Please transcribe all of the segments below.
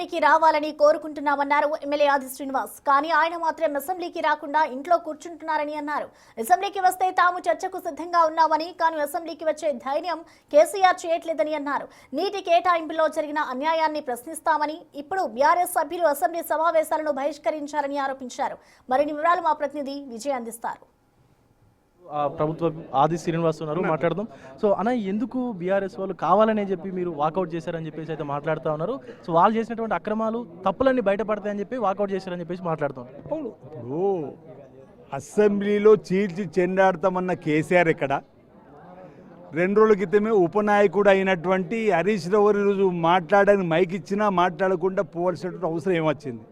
అసెంబ్లీకి రావాలని కోరుకుంటున్నామన్నారు ఎమ్మెల్యే ఆది శ్రీనివాస్. కానీ ఆయన మాత్రం అసెంబ్లీకి రాకుండా ఇంట్లో కూర్చుంటున్నారని అన్నారు. అసెంబ్లీకి వస్తే తాము చర్చకు సిద్ధంగా ఉన్నామని, కానీ అసెంబ్లీకి వచ్చే ధైర్యం కేసీఆర్ చేయట్లేదని అన్నారు. నీటి కేటాయింపులో జరిగిన అన్యాయాన్ని ప్రశ్నిస్తామని, ఇప్పుడు బీఆర్ఎస్ సభ్యులు అసెంబ్లీ సమావేశాలను బహిష్కరించారని ఆరోపించారు. మరిన్ని వివరాలు మా ప్రతినిధి విజయ్ అందిస్తారు. ప్రభుత్వ ఆది శ్రీనివాస్ ఉన్నారు, మాట్లాడదాం. సో అన్న, ఎందుకు బీఆర్ఎస్ వాళ్ళు కావాలనే చెప్పి మీరు వాకౌట్ చేశారని చెప్పేసి అయితే మాట్లాడుతూ ఉన్నారు. సో వాళ్ళు చేసినటువంటి అక్రమాలు తప్పులన్నీ బయటపడతాయని చెప్పి వాకౌట్ చేశారని చెప్పేసి మాట్లాడుతున్నారు. ఇప్పుడు అసెంబ్లీలో చీల్చి చెండాడతామన్న కేసీఆర్ ఇక్కడ 2 రోజుల క్రితమే ఉపనాయకుడు అయినటువంటి హరీష్ రావు ఈరోజు మాట్లాడని మైక్ ఇచ్చినా మాట్లాడకుండా పోవాల్సినటువంటి అవసరం ఏమొచ్చింది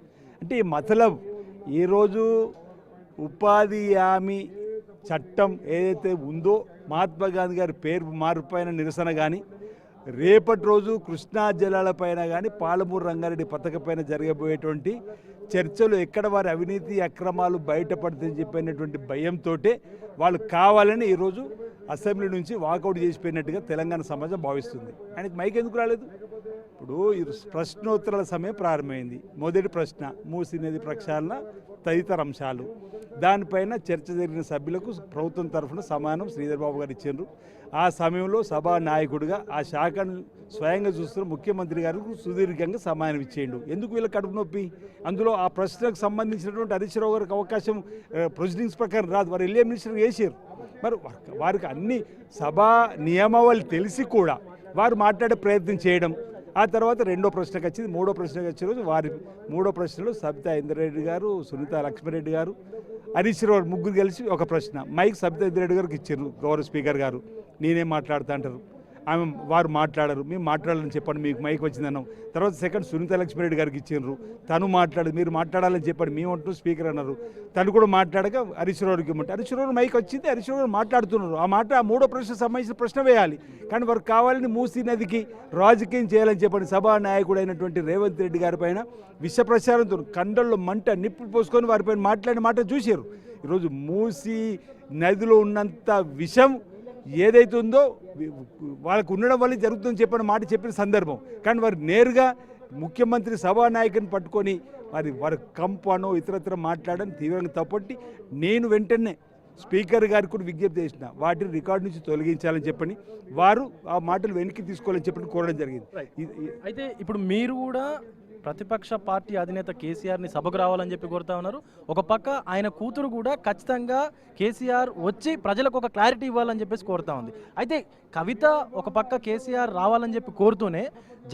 అంటే మతలబ్ ఈరోజు ఉపాధి హామీ చట్టం ఏదైతే ఉందో మహాత్మా గాంధీ గారి పేరు మార్పుపైన నిరసన కానీ, రేపటి రోజు కృష్ణా జలాలపైన కానీ, పాలమూరు రంగారెడ్డి పథకపైన జరగబోయేటువంటి చర్చలు ఎక్కడ వారి అవినీతి అక్రమాలు బయటపడుతుందని చెప్పినటువంటి భయంతో వాళ్ళు కావాలని ఈరోజు అసెంబ్లీ నుంచి వాకౌట్ చేసిపోయినట్టుగా తెలంగాణ సమాజం భావిస్తుంది. ఆయనకి మైక్ ఎందుకు రాలేదు? ఇప్పుడు ప్రశ్నోత్తరాల సమయం ప్రారంభమైంది. మొదటి ప్రశ్న మూసీ నది ప్రక్షాళన తదితర అంశాలు, దానిపైన చర్చ జరిగిన సభ్యులకు ప్రభుత్వం తరఫున సమానం శ్రీధర్ బాబు గారు ఇచ్చారు. ఆ సమయంలో సభా నాయకుడిగా ఆ శాఖను స్వయంగా చూస్తున్న ముఖ్యమంత్రి గారికి సుదీర్ఘంగా సమానం ఇచ్చేయండు. ఎందుకు వీళ్ళకి కడుపు నొప్పి? అందులో ఆ ప్రశ్నకు సంబంధించినటువంటి హరీష్ రావు గారికి అవకాశం ప్రొసీడింగ్స్ ప్రకారం రాదు, వారు వెళ్ళే మినిస్టర్ చేసారు. మరి వారికి అన్ని సభా నియమావళి తెలిసి కూడా వారు మాట్లాడే ప్రయత్నం చేయడం, ఆ తర్వాత 2వ ప్రశ్నకు వచ్చింది. 3వ ప్రశ్నకు వచ్చే రోజు వారి 3వ ప్రశ్నలో సబితా ఇంద్రారెడ్డి గారు, సునీత లక్ష్మారెడ్డి గారు, హరీష్ రావు ముగ్గురు కలిసి ఒక ప్రశ్న మైక్ సబితా ఇంద్రారెడ్డి గారికి ఇచ్చారు. గౌరవ స్పీకర్ గారు నేనేం మాట్లాడుతా అంటారు, వారు మాట్లాడరు, మేము మాట్లాడాలని చెప్పండి, మీకు మైక్ వచ్చిందన్నాం. తర్వాత సెకండ్ సునీత లక్ష్మారెడ్డి గారికి ఇచ్చారు, తను మాట్లాడు, మీరు మాట్లాడాలని చెప్పండి, మేము అంటూ స్పీకర్ అన్నారు. తను కూడా మాట్లాడక హరీష్ రావుకి ఇవ్వమంటే హరీష్ రావు మైక్ వచ్చింది, హరీష్ రావు మాట్లాడుతున్నారు. ఆ 3వ ప్రశ్నకు సంబంధించిన ప్రశ్న వేయాలి, కానీ వారు కావాలని మూసీ నదికి రాజకీయం చేయాలని చెప్పండి సభా నాయకుడు అయినటువంటి రేవంత్ రెడ్డి గారి పైన విష ప్రచారంతో కండల్లో మంట నిప్పులు పోసుకొని వారిపైన మాట్లాడిన మాట చూశారు. ఈరోజు మూసీ నదిలో ఉన్నంత విషం ఏదైతే ఉందో వాళ్ళకు ఉండడం వల్ల జరుగుతుందని చెప్పిన సందర్భం, కానీ వారు నేరుగా ముఖ్యమంత్రి సభానాయకుని పట్టుకొని వారి కంపనో ఇతరత్ర మాట్లాడని తీవ్రంగా తప్పట్టి నేను వెంటనే స్పీకర్ గారికి కూడా విజ్ఞప్తి చేసిన వాటిని రికార్డు నుంచి తొలగించాలని చెప్పని, వారు ఆ మాటలు వెనక్కి తీసుకోవాలని చెప్పని కోరడం జరిగింది. అయితే ఇప్పుడు మీరు కూడా ప్రతిపక్ష పార్టీ అధినేత కేసీఆర్ని సభకు రావాలని చెప్పి కోరుతా ఉన్నారు. ఒక పక్క ఆయన కూతురు కూడా ఖచ్చితంగా కేసీఆర్ వచ్చి ప్రజలకు ఒక క్లారిటీ ఇవ్వాలని చెప్పేసి కోరుతా ఉంది. అయితే కవిత ఒక పక్క కేసీఆర్ రావాలని చెప్పి కోరుతూనే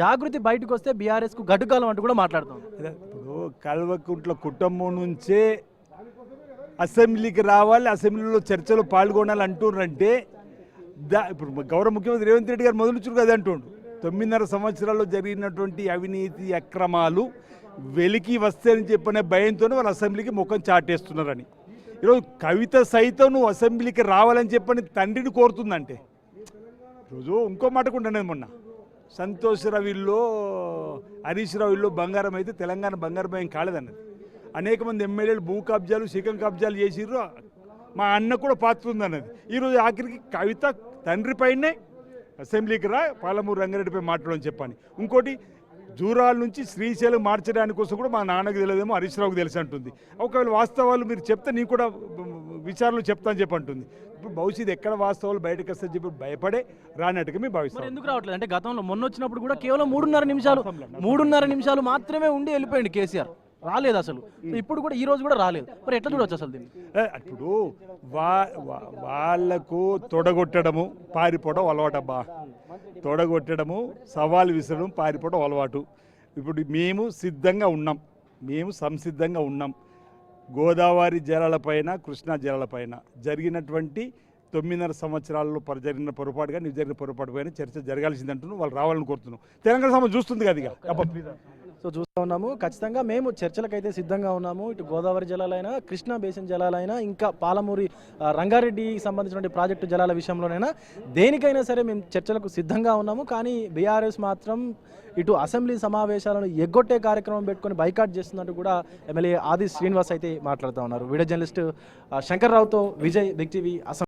జాగృతి బయటకు వస్తే బీఆర్ఎస్కు గడ్డుకాలం అంటూ కూడా మాట్లాడుతాం. ఇప్పుడు కల్వకుంట్ల కుటుంబం నుంచే అసెంబ్లీకి రావాలి, అసెంబ్లీలో చర్చలు పాల్గొనాలి అంటున్నారంటే ఇప్పుడు గౌరవ ముఖ్యమంత్రి రేవంత్ రెడ్డి గారు మొదలు చురుకు అది అంటుండు. 9.5 సంవత్సరాల్లో జరిగినటువంటి అవినీతి అక్రమాలు వెలికి వస్తాయని చెప్పిన భయంతోనే వాళ్ళు అసెంబ్లీకి ముఖం చాటేస్తున్నారని. ఈరోజు కవిత సైతం నువ్వు అసెంబ్లీకి రావాలని చెప్పని తండ్రిని కోరుతుందంటే, ఈరోజు ఇంకో మాట కూడా అనేది మొన్న సంతోష్ రావిల్లో హరీష్ రావిల్లో బంగారం అయితే తెలంగాణ బంగారం కాలేదన్నది. అనేక మంది ఎమ్మెల్యేలు భూ కబ్జాలు శిఖం కబ్జాలు చేసిర్రు, మా అన్న కూడా పాత్ర ఉందన్నది. ఈరోజు ఆఖరికి కవిత తండ్రి పైనే అసెంబ్లీకి రా, పాలమూరు రంగారెడ్డిపై మాట్లాడని చెప్పని. ఇంకోటి జూరాల నుంచి శ్రీశైలం మార్చడానికి కోసం కూడా మా నాన్నకు తెలియదేమో హరీష్ రావుకి తెలిసి అంటుంది. ఒకవేళ వాస్తవాలు మీరు చెప్తే నీకు కూడా విచారణలు చెప్తాను చెప్పి అంటుంది. ఇప్పుడు భవిష్యత్తు ఎక్కడ వాస్తవాలు బయటకు వస్తాయని చెప్పి భయపడే రానట్టుగా మేము భావిస్తాం. ఎందుకు రావట్లేదు అంటే గతంలో మొన్న వచ్చినప్పుడు కూడా కేవలం 3.5 నిమిషాలు మాత్రమే ఉండి వెళ్ళిపోయింది కేసీఆర్, రాలేదు అసలు. ఇప్పుడు కూడా ఈ రోజు కూడా రాలేదు. మరి ఎట్లా చూడవచ్చు అసలు దీన్ని? ఇప్పుడు వాళ్లకు తొడగొట్టడము పారిపోవడం అలవాటబ్బా, తొడగొట్టడము సవాలు విసరడం పారిపోవడం అలవాటు. ఇప్పుడు మేము సంసిద్ధంగా ఉన్నాం. గోదావరి జలాలపైన కృష్ణా జలాలపైన జరిగినటువంటి 9.5 సంవత్సరాల్లో జరిగిన పొరపాటుగా నువ్వు జరిగిన పొరపాటు పైన చర్చ జరగాల్సిందంటున్నావు. వాళ్ళు రావాలని కోరుతున్నావు. తెలంగాణ సమాజం చూస్తుంది కదా. సో చూస్తూ ఉన్నాము, ఖచ్చితంగా మేము చర్చలకైతే సిద్ధంగా ఉన్నాము. ఇటు గోదావరి జలాలైనా, కృష్ణా బేసిన్ జలాలైనా, ఇంకా పాలమూరి రంగారెడ్డి సంబంధించిన ప్రాజెక్టు జలాల విషయంలోనైనా దేనికైనా సరే మేము చర్చలకు సిద్ధంగా ఉన్నాము. కానీ బీఆర్ఎస్ మాత్రం ఇటు అసెంబ్లీ సమావేశాలను ఎగ్గొట్టే కార్యక్రమం పెట్టుకొని బైకాట్ చేస్తున్నట్టు కూడా ఎమ్మెల్యే ఆది శ్రీనివాస్ అయితే మాట్లాడుతూ ఉన్నారు. వీడియో జర్నలిస్ట్ శంకర్రావుతో విజయ్, బిగ్ టీవీ, అసెంబ్లీ.